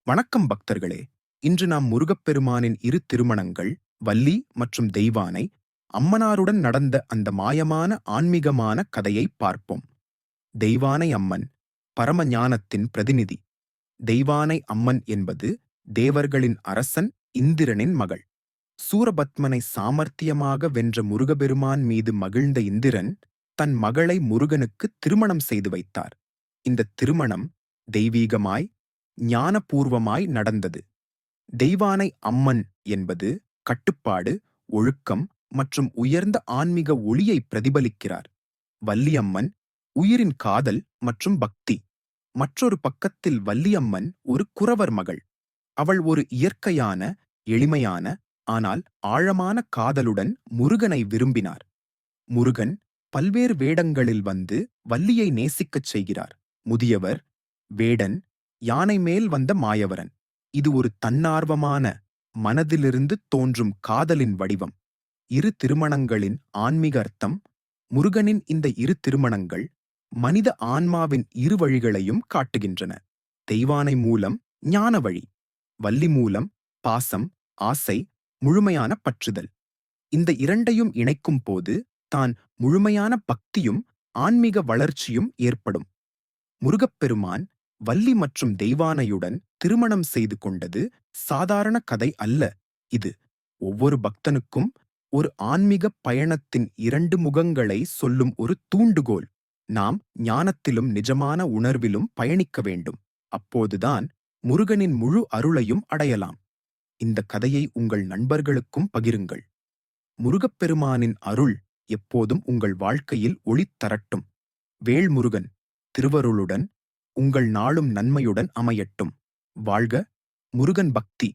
வணக்கம் பக்தர்களே. இன்று நாம் முருகப்பெருமானின் இரு திருமணங்கள், வள்ளி மற்றும் தெய்வானை, அம்மனாருடன் நடந்த அந்த மாயமான ஆன்மீகமான கதையை பார்ப்போம். தெய்வானை அம்மன் பரம ஞானத்தின் பிரதிநிதி. தெய்வானை அம்மன் என்பது தேவர்களின் அரசன் இந்திரனின் மகள். சூரபத்மனை சாமர்த்தியமாக வென்ற முருகபெருமான் மீது மகிழ்ந்த இந்திரன் தன் மகளை முருகனுக்கு திருமணம் செய்து வைத்தார். இந்த திருமணம் தெய்வீகமாய், ஞானபூர்வமாய் நடந்தது. தெய்வானை அம்மன் என்பது கட்டுப்பாடு, ஒழுக்கம் மற்றும் உயர்ந்த ஆன்மீக ஒளியை பிரதிபலிக்கிறார். வள்ளியம்மன் உயிரின் காதல் மற்றும் பக்தி. மற்றொரு பக்கத்தில் வள்ளியம்மன் ஒரு குறவர் மகள். அவள் ஒரு இயற்கையான, எளிமையான, ஆனால் ஆழமான காதலுடன் முருகனை விரும்பினார். முருகன் பல்வேறு வேடங்களில் வந்து வள்ளியை நேசிக்கச் செய்கிறார். முதியவர், வேடன், யானை மேல் வந்த மாயவரன். இது ஒரு தன்னார்வமான, மனதிலிருந்து தோன்றும் காதலின் வடிவம். இரு திருமணங்களின் ஆன்மீக அர்த்தம். முருகனின் இந்த இரு திருமணங்கள் மனித ஆன்மாவின் இரு வழிகளையும் காட்டுகின்றன. தெய்வானை மூலம் ஞான வழி, வள்ளி மூலம் பாசம், ஆசை, முழுமையான பற்றுதல். இந்த இரண்டையும் இணைக்கும் போது தான் முழுமையான பக்தியும் ஆன்மீக வளர்ச்சியும் ஏற்படும். முருகப்பெருமான் வள்ளி மற்றும் தெய்வானையுடன் திருமணம் செய்து கொண்டது சாதாரண கதை அல்ல. இது ஒவ்வொரு பக்தனுக்கும் ஒரு ஆன்மீக பயணத்தின் இரண்டு முகங்களை சொல்லும் ஒரு தூண்டுகோல். நாம் ஞானத்திலும் நிஜமான உணர்விலும் பயணிக்க வேண்டும். அப்போதுதான் முருகனின் முழு அருளையும் அடையலாம். இந்த கதையை உங்கள் நண்பர்களுக்கும் பகிருங்கள். முருகப்பெருமானின் அருள் எப்போதும் உங்கள் வாழ்க்கையில் ஒளி தரட்டும். வேல்முருகன் திருவருளுடன் உங்கள் நாளும் நன்மையுடன் அமையட்டும். வாழ்க முருகன் பக்தி!